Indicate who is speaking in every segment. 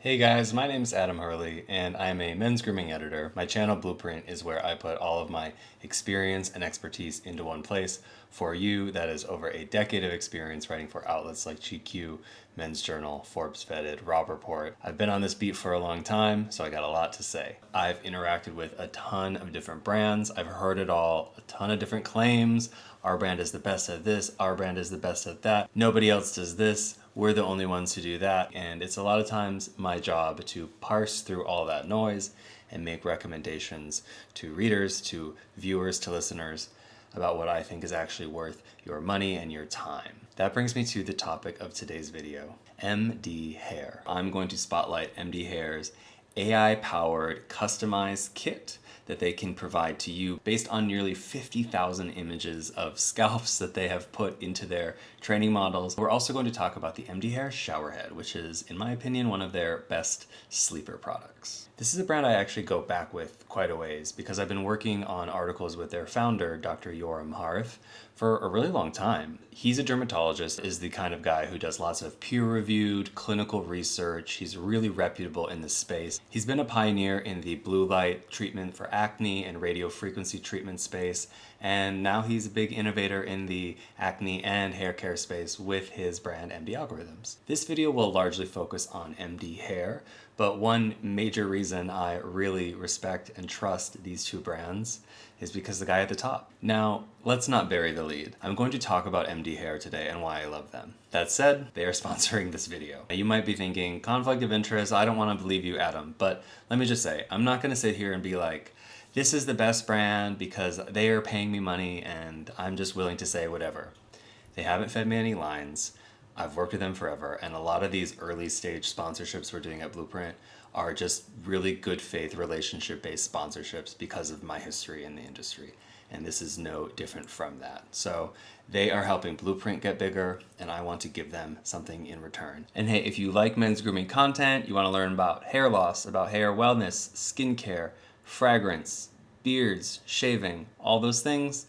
Speaker 1: Hey guys, my name is Adam Hurley and I'm a men's grooming editor. My channel Blueprint is where I put all of my experience and expertise into one place for you that is over a decade of experience writing for outlets like GQ, Men's Journal, Forbes Vetted, Robb Report. I've been on this beat for a long time, so I got a lot to say. I've interacted with a ton of different brands. I've heard it all, a ton of different claims. Our brand is the best at this, our brand is the best at that. Nobody else does this. We're the only ones who do that. And it's a lot of times my job to parse through all that noise and make recommendations to readers, to viewers, to listeners about what I think is actually worth your money and your time. That brings me to the topic of today's video, MDhair. I'm going to spotlight MDhair's AI-powered customized kit that they can provide to you based on nearly 50,000 images of scalps that they have put into their training models. We're also going to talk about the MDhair Showerhead, which is, in my opinion, one of their best sleeper products. This is a brand I actually go back with quite a ways because I've been working on articles with their founder, Dr. Yoram Harth, for a really long time. He's a dermatologist, is the kind of guy who does lots of peer-reviewed clinical research. He's really reputable in this space. He's been a pioneer in the blue light treatment for acne and radio frequency treatment space, and now he's a big innovator in the acne and hair care space with his brand MD Algorithms. This video will largely focus on MDhair, but one major reason I really respect and trust these two brands is because the guy at the top. Now, let's not bury the lead. I'm going to talk about MDhair today and why I love them. That said, they are sponsoring this video. Now, you might be thinking, conflict of interest, I don't want to believe you, Adam, but let me just say, I'm not going to sit here and be like, this is the best brand because they are paying me money and I'm just willing to say whatever. They haven't fed me any lines. I've worked with them forever, and a lot of these early stage sponsorships we're doing at Blueprint are just really good faith relationship based sponsorships because of my history in the industry. And this is no different from that. So they are helping Blueprint get bigger, and I want to give them something in return. And hey, if you like men's grooming content, you want to learn about hair loss, about hair wellness, skincare, fragrance, beards, shaving, all those things,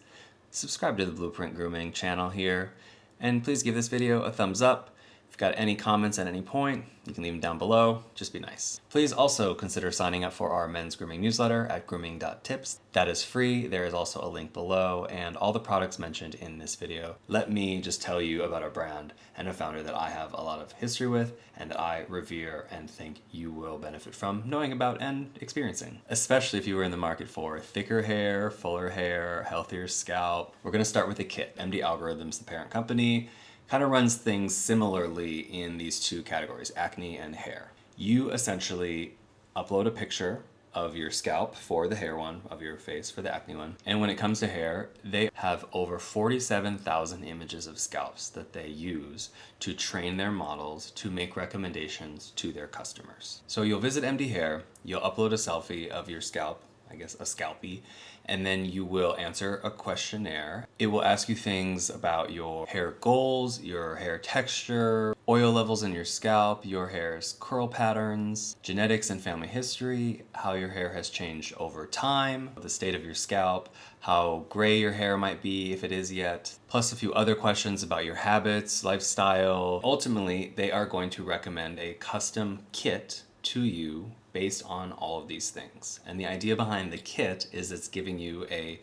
Speaker 1: subscribe to the Blueprint Grooming channel here. And please give this video a thumbs up. If you've got any comments at any point, you can leave them down below. Just be nice. Please also consider signing up for our men's grooming newsletter at grooming.tips. That is free. There is also a link below and all the products mentioned in this video. Let me just tell you about a brand and a founder that I have a lot of history with and that I revere and think you will benefit from knowing about and experiencing, especially if you were in the market for thicker hair, fuller hair, healthier scalp. We're going to start with the kit. MD Algorithms, the parent company, kind of runs things similarly in these two categories, acne and hair. You essentially upload a picture of your scalp for the hair one, of your face for the acne one. And when it comes to hair, they have over 47,000 images of scalps that they use to train their models to make recommendations to their customers. So you'll visit MDhair, you'll upload a selfie of your scalp, I guess a scalpie, and then you will answer a questionnaire. It will ask you things about your hair goals, your hair texture, oil levels in your scalp, your hair's curl patterns, genetics and family history, how your hair has changed over time, the state of your scalp, how gray your hair might be if it is yet, plus a few other questions about your habits, lifestyle. Ultimately, they are going to recommend a custom kit to you based on all of these things. And the idea behind the kit is it's giving you a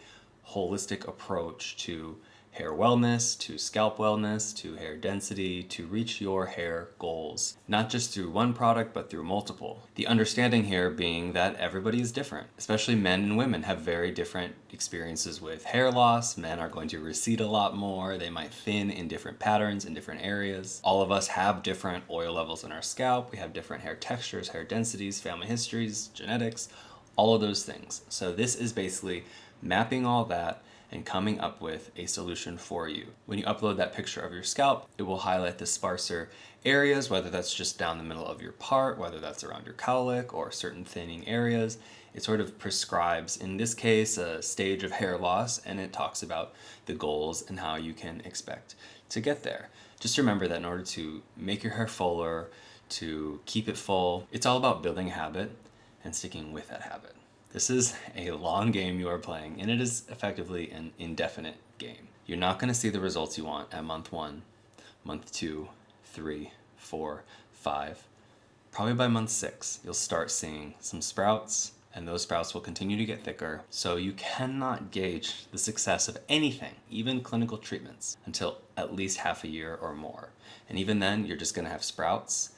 Speaker 1: holistic approach to hair wellness, to scalp wellness, to hair density, to reach your hair goals. Not just through one product, but through multiple. The understanding here being that everybody is different, especially men and women have very different experiences with hair loss. Men are going to recede a lot more. They might thin in different patterns in different areas. All of us have different oil levels in our scalp. We have different hair textures, hair densities, family histories, genetics, all of those things. So this is basically mapping all that and coming up with a solution for you. When you upload that picture of your scalp, it will highlight the sparser areas, whether that's just down the middle of your part, whether that's around your cowlick or certain thinning areas. It sort of prescribes, in this case, a stage of hair loss, and it talks about the goals and how you can expect to get there. Just remember that in order to make your hair fuller, to keep it full, it's all about building a habit and sticking with that habit. This is a long game you are playing, and it is effectively an indefinite game. You're not going to see the results you want at month 1, month 2, 3, 4, 5. Probably by month 6, you'll start seeing some sprouts, and those sprouts will continue to get thicker. So you cannot gauge the success of anything, even clinical treatments, until at least half a year or more. And even then, you're just gonna have sprouts,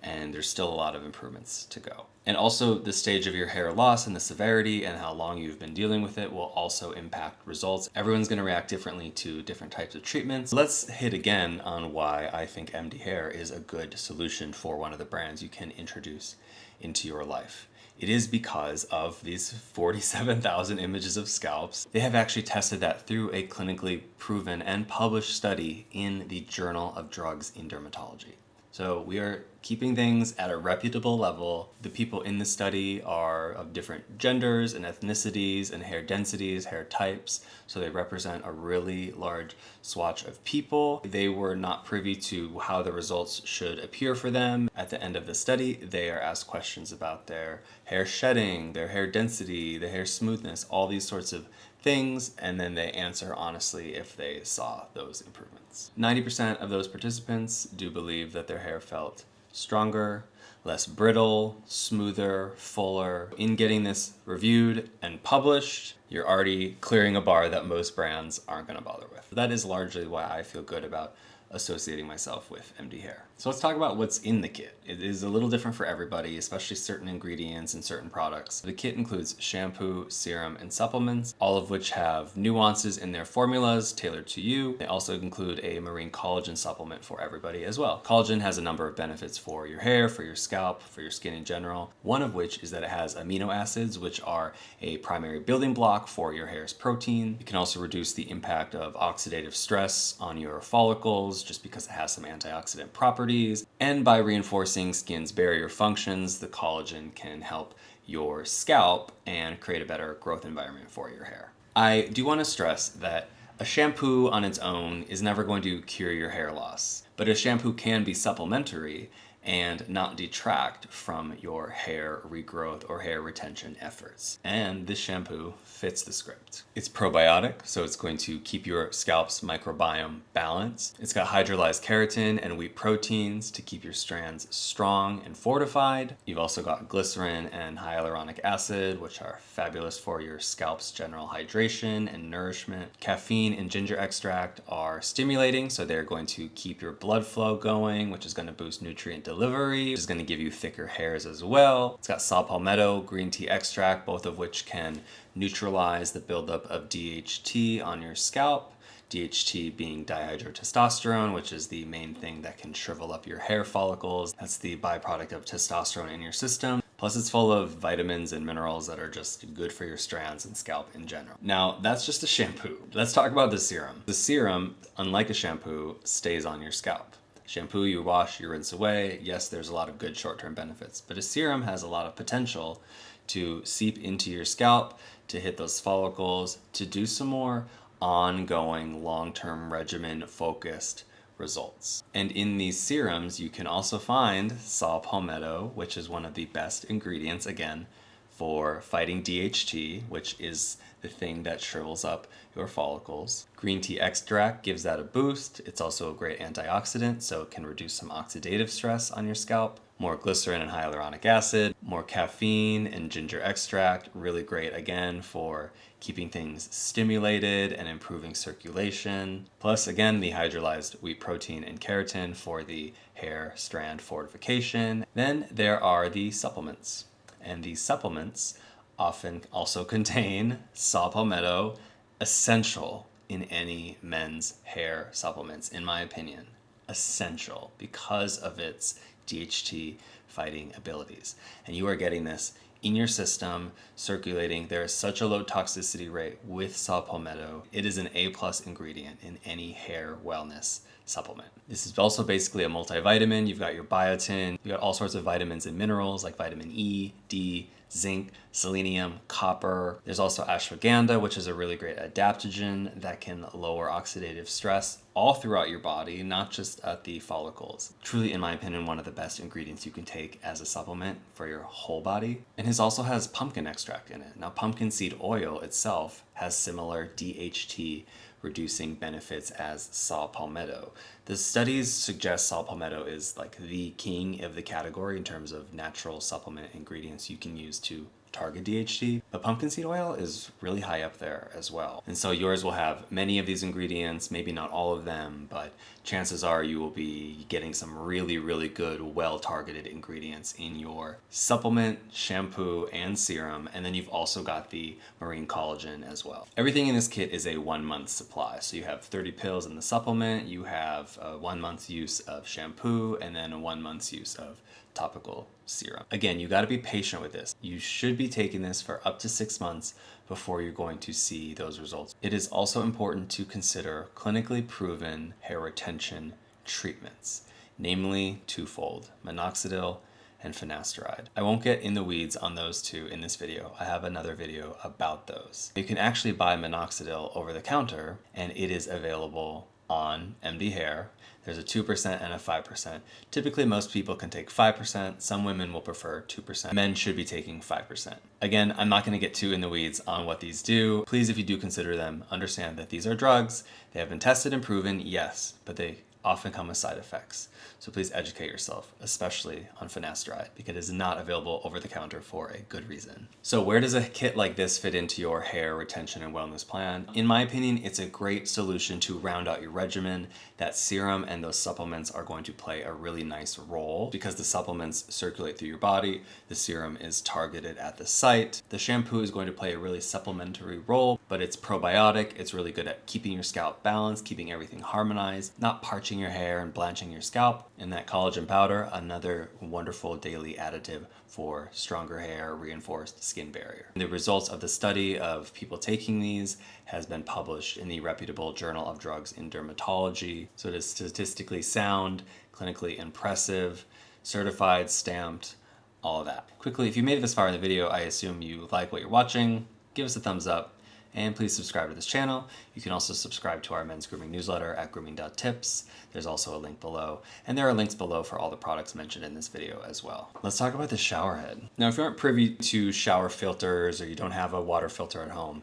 Speaker 1: and there's still a lot of improvements to go. And also the stage of your hair loss and the severity and how long you've been dealing with it will also impact results. Everyone's gonna react differently to different types of treatments. Let's hit again on why I think MDhair is a good solution for one of the brands you can introduce into your life. It is because of these 47,000 images of scalps. They have actually tested that through a clinically proven and published study in the Journal of Drugs in Dermatology. So we are keeping things at a reputable level. The people in the study are of different genders and ethnicities and hair densities, hair types. So they represent a really large swatch of people. They were not privy to how the results should appear for them. At the end of the study, they are asked questions about their hair shedding, their hair density, their hair smoothness, all these sorts of things, and then they answer honestly if they saw those improvements. 90% of those participants do believe that their hair felt stronger, less brittle, smoother, fuller. In getting this reviewed and published, you're already clearing a bar that most brands aren't going to bother with. That is largely why I feel good about associating myself with MDhair. So let's talk about what's in the kit. It is a little different for everybody, especially certain ingredients and certain products. The kit includes shampoo, serum, and supplements, all of which have nuances in their formulas tailored to you. They also include a marine collagen supplement for everybody as well. Collagen has a number of benefits for your hair, for your scalp, for your skin in general. One of which is that it has amino acids, which are a primary building block for your hair's protein. It can also reduce the impact of oxidative stress on your follicles, just because it has some antioxidant properties. And by reinforcing skin's barrier functions, the collagen can help your scalp and create a better growth environment for your hair. I do want to stress that a shampoo on its own is never going to cure your hair loss, but a shampoo can be supplementary and not detract from your hair regrowth or hair retention efforts. And this shampoo fits the script. It's probiotic, so it's going to keep your scalp's microbiome balanced. It's got hydrolyzed keratin and wheat proteins to keep your strands strong and fortified. You've also got glycerin and hyaluronic acid, which are fabulous for your scalp's general hydration and nourishment. Caffeine and ginger extract are stimulating, so they're going to keep your blood flow going, which is going to boost nutrient delivery, which is going to give you thicker hairs as well. It's got saw palmetto, green tea extract, both of which can neutralize the buildup of DHT on your scalp. DHT being dihydrotestosterone, which is the main thing that can shrivel up your hair follicles. That's the byproduct of testosterone in your system. Plus it's full of vitamins and minerals that are just good for your strands and scalp in general. Now, that's just a shampoo. Let's talk about the serum. The serum, unlike a shampoo, stays on your scalp. Shampoo, you wash, you rinse away. Yes, there's a lot of good short-term benefits, but a serum has a lot of potential to seep into your scalp, to hit those follicles, to do some more ongoing long-term regimen focused results. And in these serums, you can also find saw palmetto, which is one of the best ingredients, again, for fighting DHT, which is the thing that shrivels up your follicles. Green tea extract gives that a boost. It's also a great antioxidant, so it can reduce some oxidative stress on your scalp. More glycerin and hyaluronic acid, more caffeine and ginger extract, really great again for keeping things stimulated and improving circulation. Plus, again, the hydrolyzed wheat protein and keratin for the hair strand fortification. Then there are the supplements. And these supplements often also contain saw palmetto, essential in any men's hair supplements, in my opinion. Essential because of its DHT fighting abilities. And you are getting this in your system, circulating. There is such a low toxicity rate with saw palmetto. It is an A+ ingredient in any hair wellness supplement. This is also basically a multivitamin. You've got your biotin, you've got all sorts of vitamins and minerals like vitamin E, D, zinc, selenium, copper. There's also ashwagandha, which is a really great adaptogen that can lower oxidative stress all throughout your body, not just at the follicles. Truly, in my opinion, one of the best ingredients you can take as a supplement for your whole body. And his also has pumpkin extract in it. Now, pumpkin seed oil itself has similar DHT reducing benefits as saw palmetto. The studies suggest saw palmetto is like the king of the category in terms of natural supplement ingredients you can use to target DHT, but pumpkin seed oil is really high up there as well. And so yours will have many of these ingredients, maybe not all of them, but chances are you will be getting some really, really good, well-targeted ingredients in your supplement, shampoo, and serum. And then you've also got the marine collagen as well. Everything in this kit is a 1 month supply. So you have 30 pills in the supplement, you have a 1 month use of shampoo, and then a 1 month's use of topical serum. Again, you got to be patient with this. You should be taking this for up to 6 months before you're going to see those results. It is also important to consider clinically proven hair retention treatments, namely twofold, minoxidil and finasteride. I won't get in the weeds on those two in this video. I have another video about those. You can actually buy minoxidil over the counter, and it is available on MDhair. There's a 2% and a 5%. Typically, most people can take 5%. Some women will prefer 2%. Men should be taking 5%. Again, I'm not going to get too in the weeds on what these do. Please, if you do consider them, understand that these are drugs. They have been tested and proven, yes, but they often come with side effects. So please educate yourself, especially on finasteride, because it is not available over the counter for a good reason. So where does a kit like this fit into your hair retention and wellness plan? In my opinion, it's a great solution to round out your regimen. That serum and those supplements are going to play a really nice role because the supplements circulate through your body. The serum is targeted at the site. The shampoo is going to play a really supplementary role, but it's probiotic. It's really good at keeping your scalp balanced, keeping everything harmonized, not parching your hair and blanching your scalp. And that collagen powder, another wonderful daily additive for stronger hair, reinforced skin barrier. The results of the study of people taking these has been published in the reputable Journal of Drugs in Dermatology. So it is statistically sound, clinically impressive, certified, stamped, all of that. Quickly, if you made it this far in the video, I assume you like what you're watching. Give us a thumbs up. And please subscribe to this channel. You can also subscribe to our men's grooming newsletter at grooming.tips. There's also a link below. And there are links below for all the products mentioned in this video as well. Let's talk about the shower head. Now, if you aren't privy to shower filters or you don't have a water filter at home,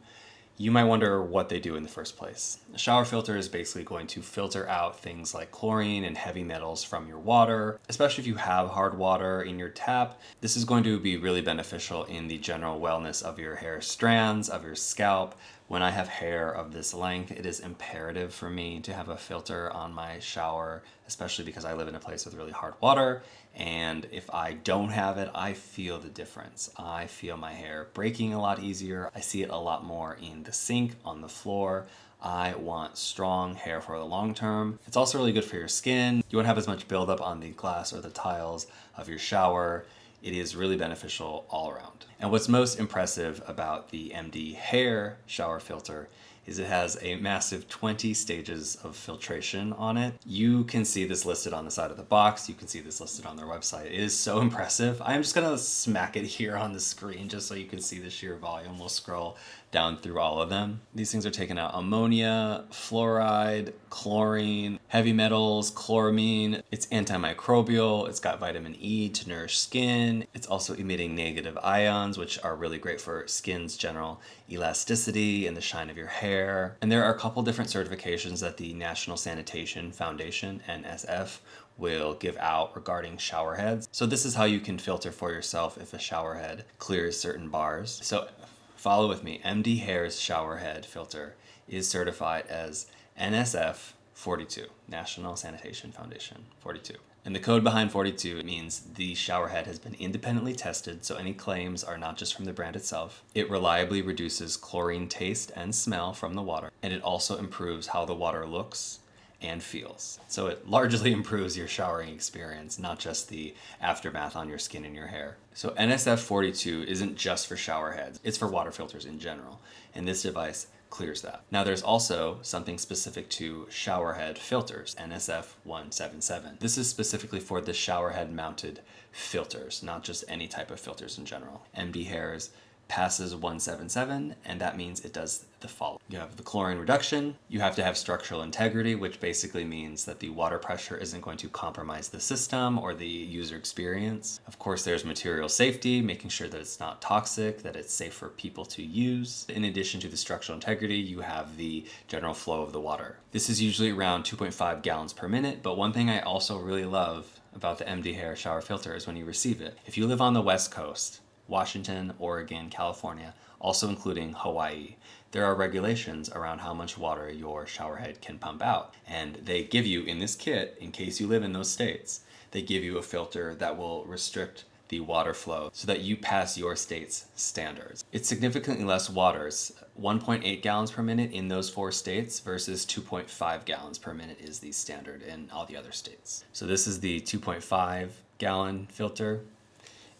Speaker 1: you might wonder what they do in the first place. A shower filter is basically going to filter out things like chlorine and heavy metals from your water, especially if you have hard water in your tap. This is going to be really beneficial in the general wellness of your hair strands, of your scalp. When I have hair of this length, it is imperative for me to have a filter on my shower, especially because I live in a place with really hard water. And if I don't have it, I feel the difference. I feel my hair breaking a lot easier. I see it a lot more in the sink, on the floor. I want strong hair for the long term. It's also really good for your skin. You won't have as much buildup on the glass or the tiles of your shower. It is really beneficial all around. And what's most impressive about the MDhair shower filter is it has a massive 20 stages of filtration on it. You can see this listed on the side of the box. You can see this listed on their website. It is so impressive. I'm just gonna smack it here on the screen just so you can see the sheer volume. We'll scroll down through all of them. These things are taking out ammonia, fluoride, chlorine, heavy metals, chloramine. It's antimicrobial. It's got vitamin E to nourish skin. It's also emitting negative ions, which are really great for skin's general elasticity and the shine of your hair. And there are a couple different certifications that the National Sanitation Foundation, NSF, will give out regarding shower heads. So this is how you can filter for yourself if a shower head clears certain bars. So follow with me. MDhair's shower head filter is certified as NSF 42, National Sanitation Foundation 42. And the code behind 42 means the shower head has been independently tested, so any claims are not just from the brand itself. It reliably reduces chlorine taste and smell from the water, and it also improves how the water looks and feels. So it largely improves your showering experience, not just the aftermath on your skin and your hair. So NSF 42 isn't just for shower heads, it's for water filters in general. And this device clears that. Now there's also something specific to showerhead filters, NSF 177. This is specifically for the showerhead mounted filters, not just any type of filters in general. MDhair's passes 177, and that means it does the following. You have the chlorine reduction, you have to have structural integrity, which basically means that the water pressure isn't going to compromise the system or the user experience. Of course, there's material safety, making sure that it's not toxic, that it's safe for people to use. In addition to the structural integrity, you have the general flow of the water. This is usually around 2.5 gallons per minute, but one thing I also really love about the MDhair shower filter is when you receive it. If you live on the West Coast, Washington, Oregon, California, also including Hawaii, there are regulations around how much water your showerhead can pump out. And they give you, in this kit, in case you live in those states, they give you a filter that will restrict the water flow so that you pass your state's standards. It's significantly less waters, 1.8 gallons per minute in those 4 states versus 2.5 gallons per minute is the standard in all the other states. So this is the 2.5 gallon filter,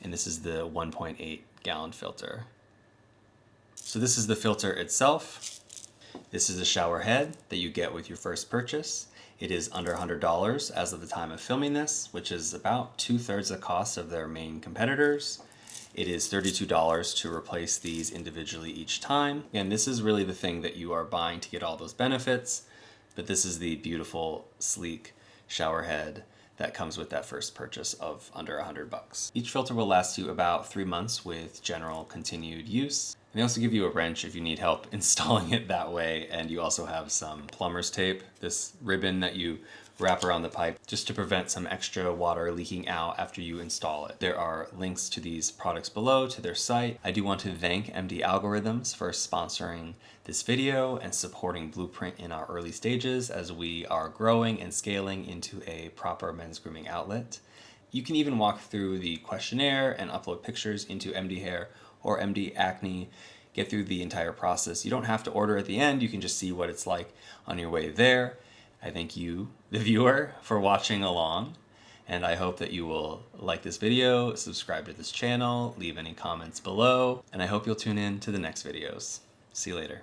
Speaker 1: and this is the 1.8 gallon filter. So this is the filter itself. This is a shower head that you get with your first purchase. It is under $100 as of the time of filming this, which is about 2/3 the cost of their main competitors. It is $32 to replace these individually each time. And this is really the thing that you are buying to get all those benefits, but this is the beautiful, sleek shower head that comes with that first purchase of under $100. Each filter will last you about 3 months with general continued use. And they also give you a wrench if you need help installing it that way. And you also have some plumber's tape, this ribbon that you wrap around the pipe just to prevent some extra water leaking out after you install it. There are links to these products below to their site. I do want to thank MD Algorithms for sponsoring this video and supporting Blueprint in our early stages as we are growing and scaling into a proper men's grooming outlet. You can even walk through the questionnaire and upload pictures into MDhair or MD Acne, get through the entire process. You don't have to order at the end, you can just see what it's like on your way there. I thank you, the viewer, for watching along, and I hope that you will like this video, subscribe to this channel, leave any comments below, and I hope you'll tune in to the next videos. See you later.